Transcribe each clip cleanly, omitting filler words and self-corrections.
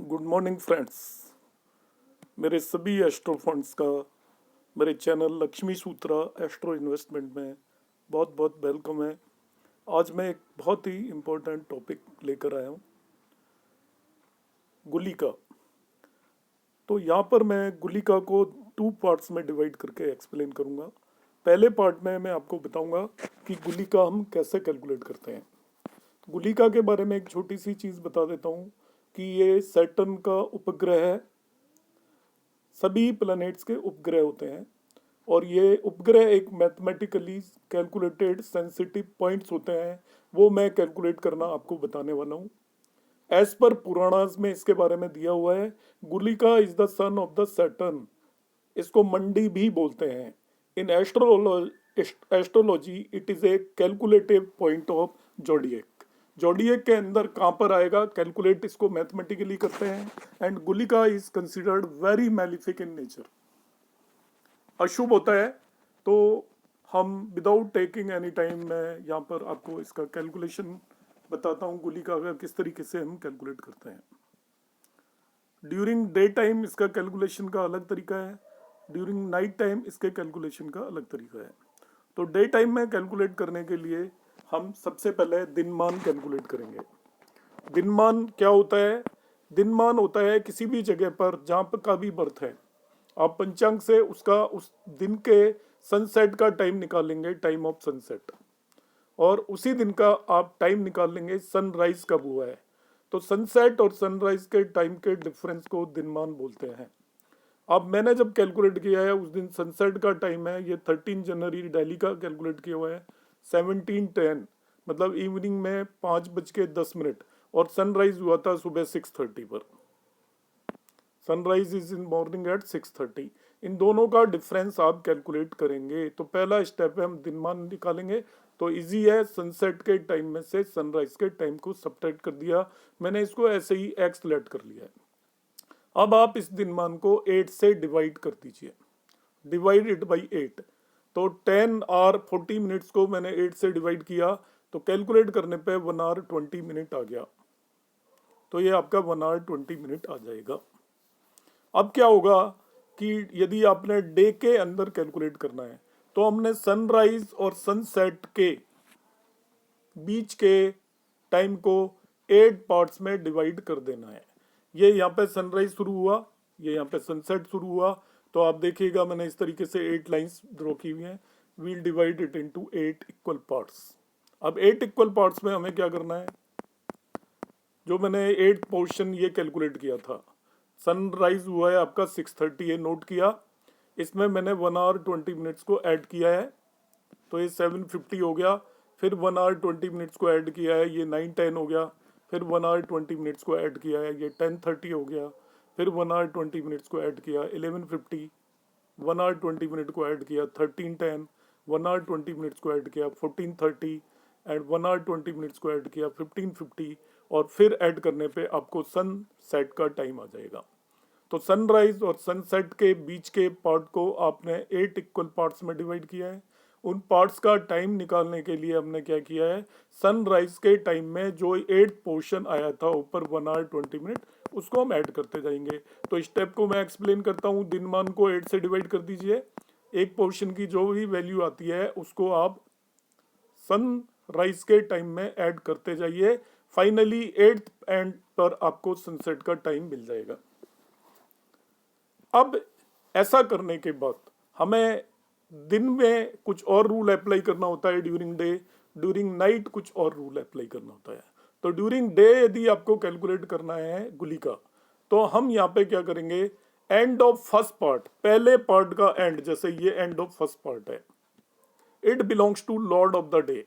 Good morning friends. मेरे सभी astro funds का मेरे चैनल लक्ष्मी सूत्रा एस्ट्रो इन्वेस्टमेंट में बहुत बहुत वेलकम है। आज मैं एक बहुत ही इम्पोर्टेंट टॉपिक लेकर आया हूँ, गुलिका। तो यहाँ पर मैं गुलिका को 2 पार्ट्स में डिवाइड करके एक्सप्लेन करूँगा। पहले पार्ट में मैं आपको बताऊँगा कि गुलिका हम कैसे कैलकुलेट करते हैं। गुलिका के बारे में एक छोटी सी चीज़ बता देता हूँ कि ये सैटर्न का उपग्रह है। सभी प्लैनेट्स के उपग्रह होते हैं और ये उपग्रह एक मैथमेटिकली कैलकुलेटेड सेंसिटिव पॉइंट्स होते हैं, वो मैं कैलकुलेट करना आपको बताने वाला हूँ। एज पर पुराणास में इसके बारे में दिया हुआ है, Gulika is the son of the Saturn. इसको मंडी भी बोलते हैं। In astrology it is a calculative point of zodiac. Zodiac के अंदर कहाँ पर आएगा, कैलकुलेट इसको मैथमेटिकली करते हैं। एंड गुलिका is considered very malefic in nature, अशुभ होता है। तो हम विदाउट टेकिंग एनी टाइम मैं यहाँ पर आपको इसका कैलकुलेशन बताता हूँ, गुलिका का किस तरीके से हम कैलकुलेट करते हैं। ड्यूरिंग डे टाइम इसका कैलकुलेशन का अलग तरीका है, ड्यूरिंग नाइट टाइम इसके कैलकुलेशन का अलग तरीका है। तो डे टाइम में कैलकुलेट करने के लिए हम सबसे पहले दिनमान कैलकुलेट करेंगे। दिनमान क्या होता है? दिनमान होता है किसी भी जगह पर जहाँ पर का भी बर्थ है, आप पंचांग से उसका उस दिन के सनसेट का टाइम निकालेंगे, टाइम ऑफ सनसेट, और उसी दिन का आप टाइम निकाल लेंगे सनराइज कब हुआ है। तो सनसेट और सनराइज के टाइम के डिफरेंस को दिनमान बोलते हैं। अब मैंने जब कैलकुलेट किया है, उस दिन सनसेट का टाइम है, ये 13 जनवरी दिल्ली का कैलकुलेट किया हुआ है 17:10, मतलब इवनिंग में 5:10, और सनराइज हुआ था सुबह 6:30 पर। Sunrise is in morning at 6:30। इन दोनों का डिफरेंस आप कैलकुलेट करेंगे। तो पहला स्टेप है, हम दिनमान निकालेंगे। तो इजी है, सनसेट के टाइम में से सनराइज के टाइम को सब्ट्रैक्ट कर दिया मैंने, इसको ऐसे ही एक्स लेट कर लिया है। अब आप इस दिनमान को 8 से डिवाइड कर दीजिए, डिवाइड इट बाई 8। तो 10 आवर 40 मिनट्स को मैंने 8 से डिवाइड किया, तो कैलकुलेट करने पे 1 आवर 20 मिनट आ गया। तो ये आपका 1 आवर 20 मिनट आ जाएगा। अब क्या होगा कि यदि आपने डे के अंदर कैलकुलेट करना है, तो हमने सनराइज और सनसेट के बीच के टाइम को 8 पार्ट्स में डिवाइड कर देना है। ये यहाँ पे सनराइज शुरू हुआ, ये यहाँ पे सनसेट शुरू हुआ। तो आप देखिएगा मैंने इस तरीके से 8 लाइंस ड्रॉ की हुई हैं। We'll divide it into 8 equal parts. अब 8 इक्वल पार्ट्स में हमें क्या करना है, जो मैंने 8 पोर्शन ये कैलकुलेट किया था, सनराइज हुआ है आपका 6:30 है, नोट किया। इसमें मैंने 1 आवर 20 मिनट्स को ऐड किया है, तो ये 7:50 हो गया। फिर 1 आवर 20 मिनट्स को ऐड किया है, ये 9:10 हो गया। फिर 1 आवर 20 मिनट्स को ऐड किया है, ये 10:30 हो गया। फिर 1 आवर 20 मिनट्स को ऐड किया 11:50, 1 आवर 20 मिनट को ऐड किया 13:10, 1 आवर 20 मिनट्स को ऐड किया 14:30, एंड 1 आवर 20 मिनट्स को ऐड किया 15:50, और फिर ऐड करने पे आपको सन सेट का टाइम आ जाएगा। तो सनराइज और सनसेट के बीच के पार्ट को आपने 8 इक्वल पार्ट्स में डिवाइड किया है। उन पार्ट्स का टाइम निकालने के लिए हमने क्या किया है, सनराइज के टाइम में जो 8 पोर्शन आया था ऊपर 1 आवर 20 मिनट, उसको हम ऐड करते जाएंगे। तो स्टेप को मैं एक्सप्लेन करता हूँ। दिनमान को 8 से डिवाइड कर दीजिए, एक पोर्शन की जो भी वैल्यू आती है उसको आप सनराइज के टाइम में ऐड करते जाइए। फाइनली 8th एंड पर आपको सनसेट का टाइम मिल जाएगा। अब ऐसा करने के बाद हमें दिन में कुछ और रूल अप्लाई करना होता है, ड्यूरिंग डे, ड्यूरिंग नाइट कुछ और रूल अप्लाई करना होता है। तो ड्यूरिंग डे यदि आपको कैलकुलेट करना है गुलिका, तो हम यहाँ पे क्या करेंगे, एंड ऑफ फर्स्ट पार्ट, पहले पार्ट का एंड, जैसे ये एंड ऑफ फर्स्ट पार्ट है, it belongs to lord of the day.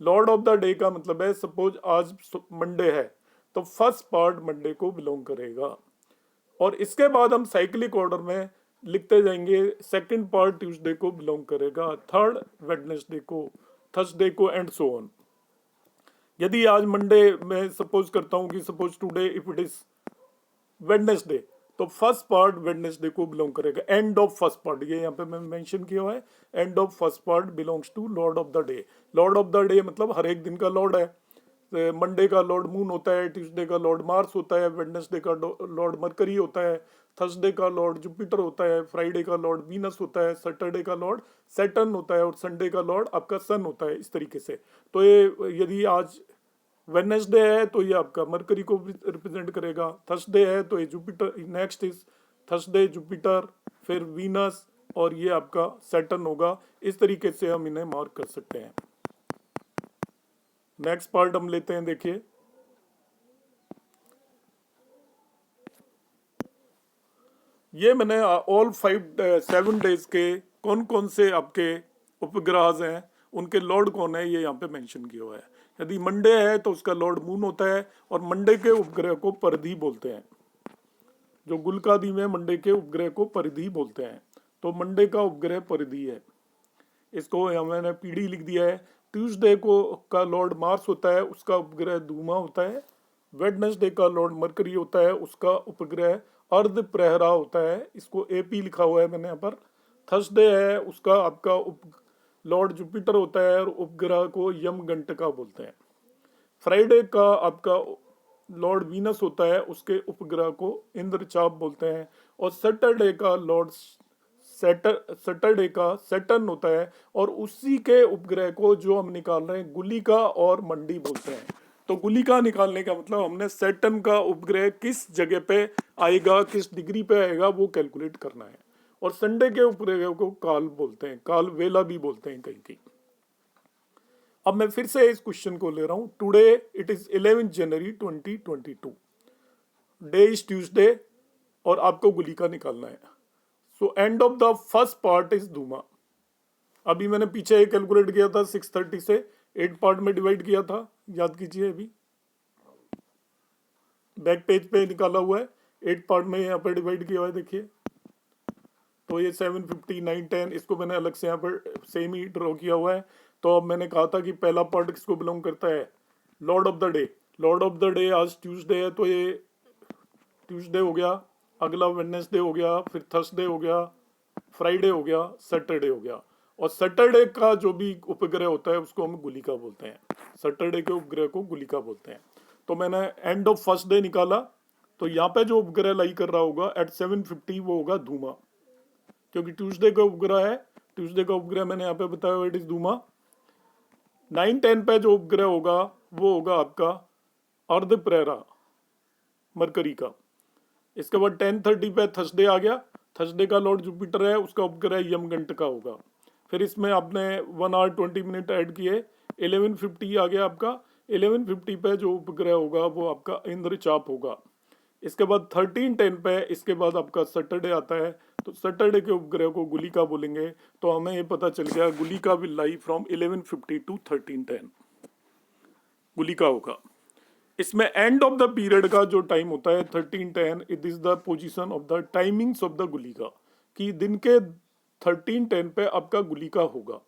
Lord of the day का मतलब है, सपोज आज मंडे है, तो फर्स्ट पार्ट मंडे को बिलोंग करेगा। और इसके बाद हम साइक्लिक ऑर्डर में लिखते जाएंगे, सेकंड पार्ट ट्यूसडे को बिलोंग करेगा, थर्ड वेडनेसडे को, थर्सडे को, एंड सो ऑन। यदि आज मंडे में सपोज करता हूं कि suppose today if it is Wednesday, तो फर्स्ट पार्ट वेडनेसडे को बिलोंग करेगा। एंड ऑफ फर्स्ट पार्ट, ये यहाँ पे मैं मेंशन किया हुआ है, end of first part belongs to lord of the day. Lord of the day मतलब हर एक दिन का लॉर्ड है। मंडे का लॉर्ड मून होता है, ट्यूसडे का लॉर्ड मार्स होता है, वेडनेसडे का लॉर्ड मरकरी होता है, थर्सडे का लॉर्ड जुपिटर होता है, फ्राइडे का लॉर्ड वीनस होता है, सैटरडे का लॉर्ड सैटर्न होता है और संडे का लॉर्ड आपका सन होता है, इस तरीके से। तो ये यदि आज वेडनेसडे है तो ये आपका मरकरी को रिप्रेजेंट करेगा, थर्सडे है तो ये Jupiter, next is Thursday Jupiter, फिर वीनस और ये आपका सैटर्न होगा। इस तरीके से हम इन्हें मार्क कर सकते हैं। नेक्स्ट पार्ट हम लेते हैं, देखिए ये मैंने ऑल 7 डेज के कौन कौन से आपके उपग्रह हैं, उनके लॉर्ड कौन है, ये यहाँ पे मेंशन किया हुआ है। यदि मंडे है तो उसका लॉर्ड मून होता है और मंडे के उपग्रह को परिधि बोलते हैं। जो गुलकादी में मंडे के उपग्रह को परिधि बोलते हैं, तो मंडे का उपग्रह परिधि है। इसको मैंने पीडी लिख दिया है। ट्यूसडे को का लॉर्ड मार्स होता है, उसका उपग्रह धूमा होता है। वेडनेसडे का लॉर्ड मरकरी होता है, उसका उपग्रह अर्ध प्रहरा होता है, इसको एपी लिखा हुआ है मैंने यहाँ पर। थर्सडे है, उसका आपका लॉर्ड जुपिटर होता है और उपग्रह को यमगंटका बोलते हैं। फ्राइडे का आपका लॉर्ड वीनस होता है, उसके उपग्रह को इंद्रचाप बोलते हैं। और सैटरडे का लॉर्ड सैटरडे का सैटर्न होता है और उसी के उपग्रह को जो हम निकाल रहे हैं गुलिका और मंडी बोलते हैं। तो गुलिका निकालने का मतलब हमने सैटर्न का उपग्रह किस जगह पे आएगा, किस डिग्री पे आएगा, वो कैलकुलेट करना है। और संडे के उपग्रह को काल बोलते हैं, काल वेला भी बोलते हैं कहीं कहीं। अब मैं फिर से इस क्वेश्चन को ले रहा हूं। Today it is 11 January 2022, day is Tuesday और आपको गुलिका निकालना है। So end of the first part is Dhuma. अभी मैंने पीछे कैलकुलेट किया था 630 से 8 पार्ट में डिवाइड किया था, याद कीजिए। अभी बैक पेज पे निकाला हुआ है, 8 पार्ट में यहाँ पर डिवाइड किया हुआ है, देखिए। तो ये 750 9 10 इसको मैंने अलग से यहाँ पर सेम ही ड्रॉ किया हुआ है। तो अब मैंने कहा था कि पहला पार्ट किसको बिलोंग करता है, Lord of the day. Lord of the day आज ट्यूसडे है तो ये ट्यूसडे हो गया, अगला वेडनेसडे हो गया, फिर थर्सडे हो गया, फ्राइडे हो गया, सैटरडे हो गया। और सैटरडे का जो भी उपग्रह होता है उसको हम गुलिका बोलते हैं। सैटरडे के उपग्रह को गुलिका बोलते हैं। तो मैंने एंड ऑफ फर्स्ट डे निकाला, तो यहाँ पे जो उपग्रह लाई कर रहा होगा एट 750 वो होगा धूमा, क्योंकि ट्यूसडे का उपग्रह है। ट्यूसडे का उपग्रह मैंने यहाँ पे बताया हुआ, इट इज धूमा। 9-10 पे जो उपग्रह होगा वो होगा आपका अर्ध प्रेरा मरकरी का। इसके बाद 10:30 पे थर्सडे आ गया। थर्सडे का लॉर्ड जुपिटर है, उसका उपग्रह यमगंट का होगा। फिर इसमें आपने 1 आवर 20 मिनट ऐड किए, 11:50 आ गया आपका। 11:50 पे जो उपग्रह होगा वो आपका इंद्रचाप होगा। इसके बाद 13:10 पे इसके बाद आपका सैटरडे आता है, तो सैटरडे के उपग्रह को गुलिका बोलेंगे। तो हमें ये पता चल गया गुलिका विल लाई फ्रॉम 11:50 टू 13:10 गुलिका होगा। इसमें एंड ऑफ द पीरियड का जो टाइम होता है 13:10, it is the position of the timings of the गुलिका, कि दिन के 13:10 पे आपका गुलिका होगा।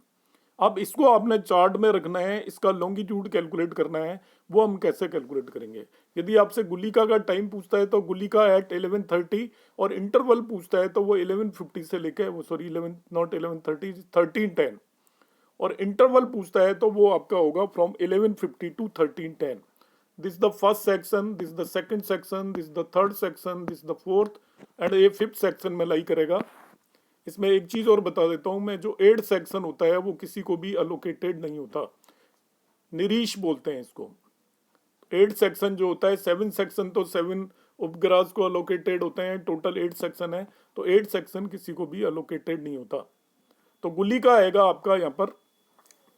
अब इसको आपने चार्ट में रखना है, इसका लॉन्गिट्यूड कैलकुलेट करना है। वो हम कैसे कैलकुलेट करेंगे, यदि आपसे गुलिका का टाइम पूछता है तो गुलिका एट 11:30, और इंटरवल पूछता है तो वो 11:50 से लेके, वो सॉरी 11 नॉट 11:30, 13:10, और इंटरवल पूछता है तो वो आपका होगा from 11:50 to 13:10। This the first section, this the second section, this the third section, this the fourth, and ये फिफ्थ सेक्शन में लाई करेगा। इसमें एक चीज और बता देता हूं मैं, जो 8 सेक्शन होता है वो किसी को भी अलोकेटेड नहीं होता, निरीश बोलते हैं इसको। 8 सेक्शन जो होता है, 7 सेक्शन तो 7 उपग्रह को अलोकेटेड होते हैं, टोटल 8 सेक्शन है, तो 8 सेक्शन किसी को भी अलोकेटेड नहीं होता। तो गुलिका आएगा आपका यहाँ पर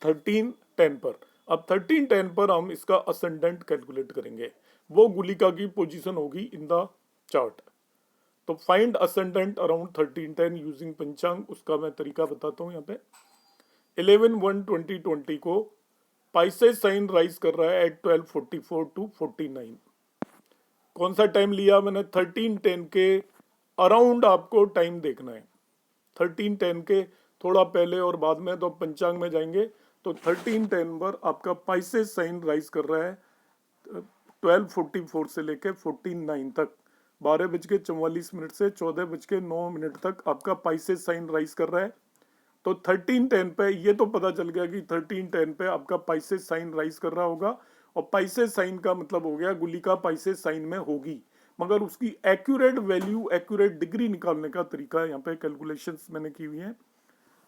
13:10 पर। अब 13:10 पर हम इसका असेंडेंट कैलकुलेट करेंगे, वो गुलिका की पोजीशन होगी इन द चार्ट। तो फाइंड असेंडेंट अराउंड 13:10 यूजिंग पंचांग, उसका मैं तरीका बताता हूँ। यहाँ पे 11/1/2020 को पाइसेस साइन राइज कर रहा है एट 12:44 टू 49। कौन सा टाइम लिया मैंने, 13:10 के अराउंड आपको टाइम देखना है। 13:10 के थोड़ा पहले और बाद में तो पंचांग में जाएंगे। तो 13:10 पर आपका पाइसेस साइन राइज कर रहा है 12:44 से लेके 49 तक, 12:44 से 14:09 तक आपका पाइसेस साइन राइज कर रहा है। तो 13:10 पे ये तो पता चल गया कि 13:10 पे आपका पाइसेस साइन राइज कर रहा होगा। और पाई से साइन का मतलब हो गया गुलिका पाई से साइन में होगी, मगर उसकी एक्यूरेट वैल्यू, एक्यूरेट डिग्री निकालने का तरीका यहाँ पे कैलकुलेशंस मैंने की हुई है।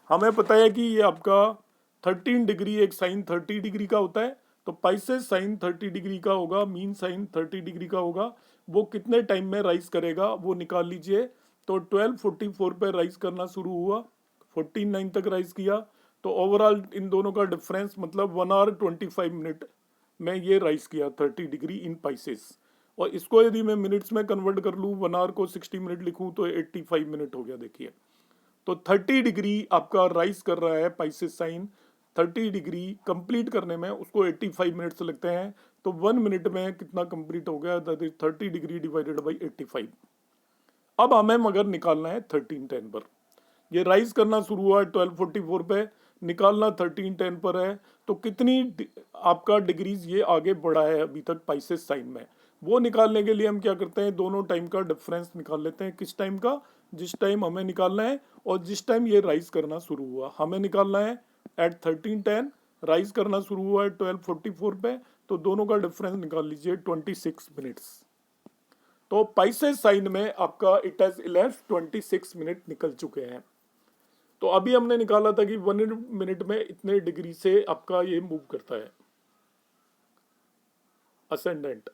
हमें पता है कि ये आपका 13 डिग्री एक साइन 30 डिग्री का होता है, तो पाई से साइन 30 डिग्री का होगा, मीन साइन 30 डिग्री का होगा। वो कितने टाइम में राइज करेगा वो निकाल लीजिए। तो 12:44 पे राइज करना शुरू हुआ, 14:09 तक राइज किया, तो ओवरऑल इन दोनों का डिफरेंस मतलब 1 आवर 25 मिनट में ये राइज किया 30 डिग्री इन पाइसेस। और इसको यदि मैं मिनट्स में कन्वर्ट कर लूँ, 1 आवर को 60 मिनट लिखूँ तो 85 मिनट हो गया। देखिए तो 30 डिग्री आपका राइज कर रहा है पाइसेस साइन, 30 डिग्री कंप्लीट करने में उसको 85 मिनट्स लगते हैं। तो 1 मिनट में कितना कंप्लीट हो गया, that is 30 degree divided by 85। अब हमें मगर निकालना है 13:10 पर। ये राइज करना शुरू हुआ है 12:44 पे, निकालना 13:10 पर है। तो कितनी आपका डिग्रीज ये आगे बढ़ा है अभी तक पाइसेस साइन में, वो निकालने के लिए हम क्या करते हैं, दोनों टाइम का डिफरेंस निकाल लेते हैं। किस टाइम का, जिस टाइम हमें निकालना है और जिस टाइम ये राइज करना शुरू हुआ। हमें निकालना है एट 13:10, राइज करना शुरू हुआ है 12:44 पे, तो दोनों का डिफरेंस निकाल लीजिए 26 मिनट्स। तो पाइसेस साइन में आपका इट हैज 26 मिनट निकल चुके हैं। तो अभी हमने निकाला था कि 1 मिनट में इतने डिग्री से आपका ये मूव करता है असेंडेंट।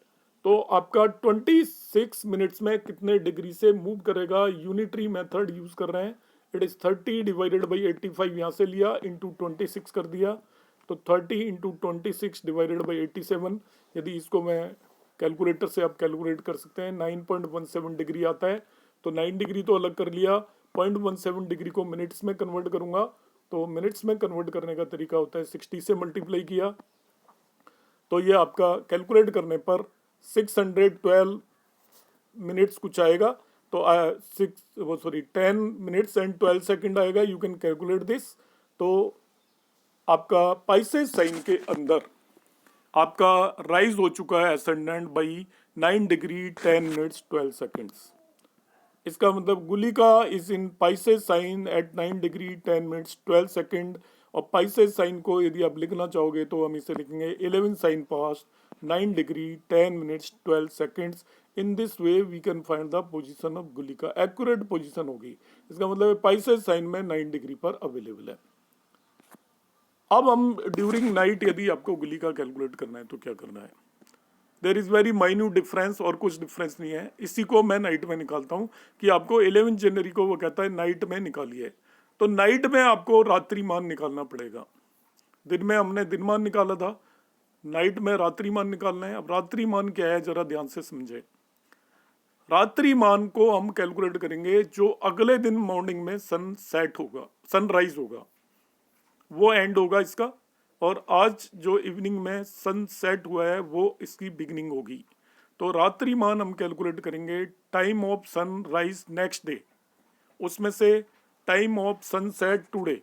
तो आपका 26 मिनट्स में कितने डिग्री से मूव करेगा, यूनिटरी मेथड यूज कर रहे हैं। इट इज 30 डिवाइडेड बाई 85 यहाँ से लिया, इंटू 26 कर दिया, तो 30 इंटू 26 डिवाइडेड बाई 87। यदि इसको मैं कैलकुलेटर से आप कैलकुलेट कर सकते हैं, 9.17 डिग्री आता है। तो 9 डिग्री तो अलग कर लिया, 0.17 डिग्री को मिनट्स में कन्वर्ट करूंगा, तो मिनट्स में कन्वर्ट करने का तरीका होता है 60 से मल्टीप्लाई किया, तो ये आपका कैलकुलेट करने पर 612 मिनट्स कुछ आएगा। तो 10 मिनट्स एंड 12 सेकेंड आएगा। You can calculate this. तो आपका पाइसेस साइन के अंदर आपका राइज हो चुका है ascendant by 9 degree 10 minutes 12 seconds. इसका मतलब Gulika is in Pisces sign at 9 degree 10 minutes 12 second. और पाइसेस साइन को यदि आप लिखना चाहोगे तो हम इसे लिखेंगे 11 साइन पास 9 degree 10 minutes 12 seconds. In this way we can find the position of Gulika, accurate position होगी। इसका मतलब पाइसेस साइन में 9 डिग्री पर अवेलेबल है। अब हम ड्यूरिंग नाइट यदि आपको गुलिका कैलकुलेट करना है तो क्या करना है, there is very minute difference और कुछ डिफरेंस नहीं है। इसी को मैं नाइट में निकालता हूँ कि आपको 11 जनवरी को वो कहता है नाइट में निकालिए। तो नाइट में आपको रात्रिमान निकालना पड़ेगा। दिन में हमने दिनमान निकाला था, नाइट में रात्रिमान निकालना है। अब रात्रिमान क्या है जरा ध्यान से समझे। रात्रिमान को हम कैलकुलेट करेंगे जो अगले दिन मॉर्निंग में सन सेट होगा, सनराइज होगा, वो एंड होगा इसका। और आज जो इवनिंग में सन सेट हुआ है वो इसकी बिगिनिंग होगी। तो रात्रिमान हम कैलकुलेट करेंगे time of sunrise next day, उसमें से टाइम ऑफ सनसेट टुडे।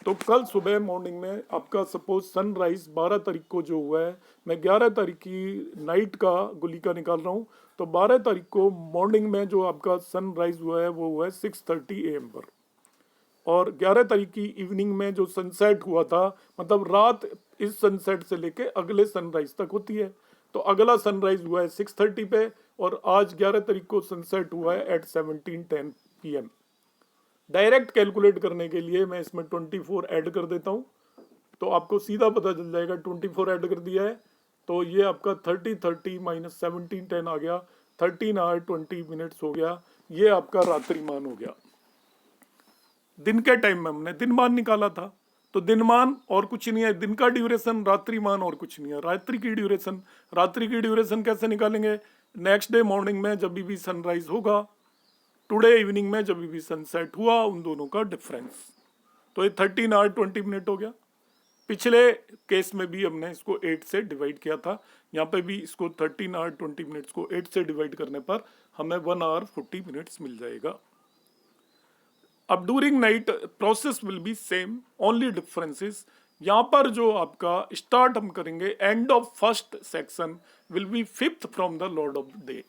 तो कल सुबह मॉर्निंग में आपका सपोज सनराइज 12 तारीख को जो हुआ है, मैं 11 तारीख की नाइट का गुलिका निकाल रहा हूँ। तो 12 तारीख को मॉर्निंग में जो आपका सनराइज हुआ है वो हुआ है 6:30 AM पर। और 11 तारीख की इवनिंग में जो सनसेट हुआ था, मतलब रात इस सनसेट से लेके अगले सनराइज तक होती है। तो अगला सनराइज हुआ है 6:30 पे और आज 11 तारीख को सनसेट हुआ है एट 17:10 PM। डायरेक्ट कैलकुलेट करने के लिए मैं इसमें 24 ऐड कर देता हूँ, तो आपको सीधा पता चल जाएगा। 24 ऐड कर दिया है तो ये आपका 30 माइनस 17:10 आ गया, 13 आवर 20 मिनट्स हो गया। ये आपका रात्रिमान हो गया। दिन के टाइम में हमने दिनमान निकाला था, तो दिनमान और कुछ नहीं है, दिन का ड्यूरेशन, रात्रिमान और कुछ नहीं है, रात्रि की ड्यूरेशन। रात्रि की ड्यूरेशन कैसे निकालेंगे, नेक्स्ट डे मॉर्निंग में जब भी सनराइज होगा, टुडे इवनिंग में जब भी सनसेट हुआ, उन दोनों का डिफरेंस। तो ये 13 आवर 20 मिनट हो गया। पिछले केस में भी हमने इसको 8 से डिवाइड किया था, यहाँ पे भी इसको 13 आवर 20 मिनट्स को 8 से डिवाइड करने पर हमें 1 आवर 40 मिनट्स मिल जाएगा। अब during night process will be same, only differences यहाँ पर जो आपका स्टार्ट हम करेंगे, end of first section will be 5th from the Lord of the day.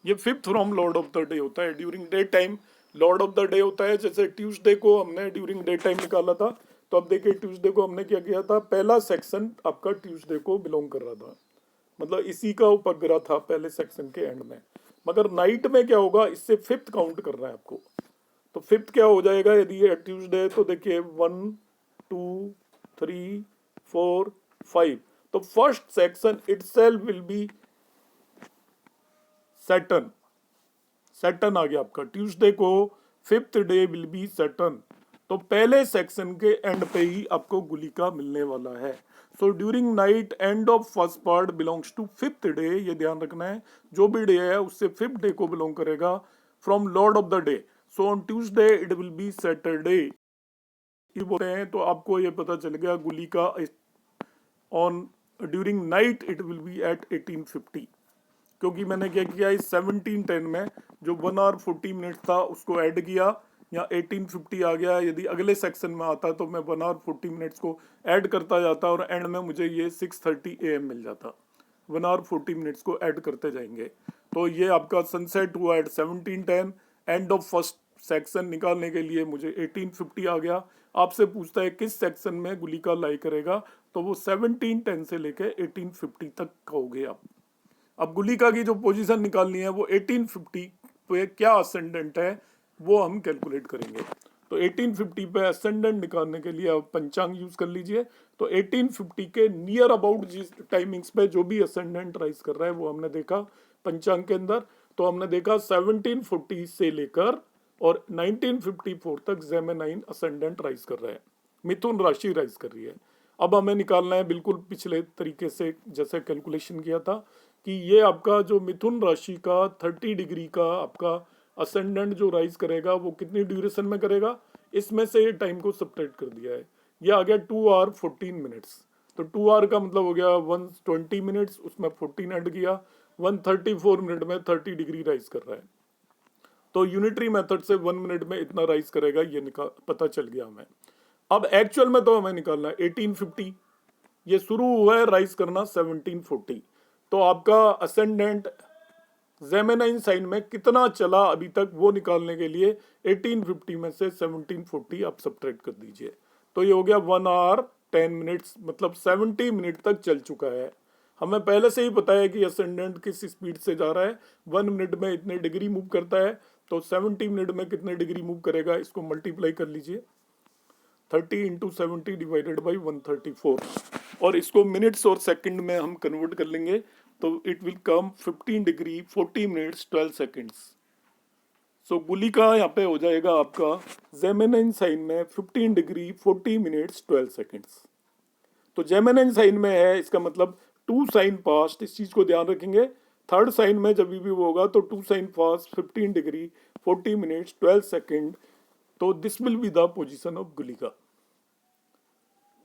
ये 5th from lord of the day होता है। During day time Lord of the day होता है। जैसे ट्यूसडे को हमने ड्यूरिंग डे टाइम निकाला था, तो अब देखिए ट्यूसडे को हमने क्या किया था, पहला सेक्शन आपका ट्यूसडे को बिलोंग कर रहा था, मतलब इसी का उपग्रह था पहले सेक्शन के एंड में। मगर नाइट में क्या होगा, इससे फिफ्थ काउंट कर रहा है आपको। तो फिफ्थ क्या हो जाएगा, यदि ये ट्यूसडे है तो देखिए 1 2 3 4 5, तो first section itself will be Saturn. Saturn आ गया आपका, ट्यूसडे को fifth day will be Saturn. तो पहले सेक्शन के एंड पे ही आपको गुलिका मिलने वाला है। So during night end of first part belongs to fifth day, ये ध्यान रखना है, जो भी डे है उससे फिफ्थ डे को बिलोंग करेगा from lord of the day. So on Tuesday it will be Saturday. ये बोलते हैं तो आपको ये पता चल गया Gulika on during night it will be at 1850, क्योंकि मैंने क्या किया इस 1710 में जो 1 आवर 40 मिनट था उसको ऐड किया, या 1850 आ गया। यदि अगले सेक्शन में आता तो मैं 1 आवर 40 मिनट्स को ऐड करता जाता और एंड में मुझे ये 6:30 AM मिल जाता। 1 आवर 40 मिनट्स को ऐड करते जाएंगे। तो ये आपका सनसेट हुआ at 1710, end of first section निकालने के लिए मुझे 1850 आ गया। आपसे पूछता है किस सेक्शन में गुलिका लाई करेगा, तो वो 1710 से लेकर 1850 तक कहोगे आप। अब गुलिका की जो पोजीशन निकालनी है वो 1850 पे क्या असेंडेंट है वो हम कैलकुलेट करेंगे। तो 1850 पे असेंडेंट निकालने के लिए आप पंचांग यूज कर लीजिए। तो 1850 के नियर अबाउट जिस टाइमिंग्स पे जो भी असेंडेंट राइज कर रहा है वो हमने देखा पंचांग के अंदर। तो हमने देखा 1740 से लेकर और 1954 तक जेमिनाइन असेंडेंट राइज कर रहा है, मिथुन राशि राइज कर रही है। अब हमें निकालना है बिल्कुल पिछले तरीके से जैसे कैलकुलेशन किया था कि ये आपका जो मिथुन राशि का 30 डिग्री का आपका असेंडेंट जो राइज करेगा वो कितनी ड्यूरेशन में करेगा, इसमें से ये टाइम को सब्ट्रैक्ट कर दिया है। ये आ गया 2 आवर 14 मिनट्स। तो 2 आवर का मतलब हो गया 120 मिनट्स, उसमें 14 ऐड किया, 134 मिनट में 30 डिग्री राइज कर रहा है। तो यूनिटरी मेथड से 1 मिनट में इतना राइज करेगा ये पता चल गया हमें। अब एक्चुअल में तो हमें निकालना है 1850, ये शुरू हुआ है राइज करना 1740। तो आपका असेंडेंट जेमिनाइन साइन में कितना चला अभी तक वो निकालने के लिए 1850 में से 1740 आप सब्ट्रैक्ट कर दीजिए। तो ये हो गया 1 आवर 10 मिनट्स, मतलब 70 मिनट तक चल चुका है। हमें पहले से ही पता है कि असेंडेंट किस स्पीड से जा रहा है, 1 मिनट में इतने डिग्री मूव करता है, तो 70 मिनट में कितने डिग्री मूव करेगा इसको मल्टीप्लाई कर लीजिए, 30 इंटू 70 डिवाइडेड बाई 134, और इसको मिनट्स और सेकंड में हम कन्वर्ट कर लेंगे तो it will come 15 degree 40 minutes 12 seconds. So Gulika यहाँ पे हो जाएगा आपका जेमिनाइन साइन में 15 डिग्री 40 मिनट्स 12 सेकंड्स। तो जेमिनाइन साइन में है, इसका मतलब 2 साइन पास्ट, इस चीज को ध्यान रखेंगे। थर्ड साइन में जब भी वो होगा तो 2 sign past 15 degree 40 minutes 12 second. तो this will be the position of Gulika.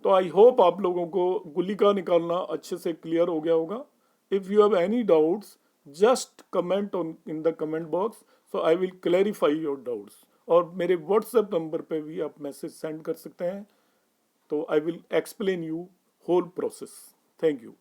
तो आई होप आप लोगों को गुलिका निकालना अच्छे से क्लियर हो गया होगा। If you have any doubts just comment on in the comment box, so I will clarify your doubts. और मेरे व्हाट्सएप नंबर पे भी आप मैसेज सेंड कर सकते हैं, तो I will explain you whole process. Thank you.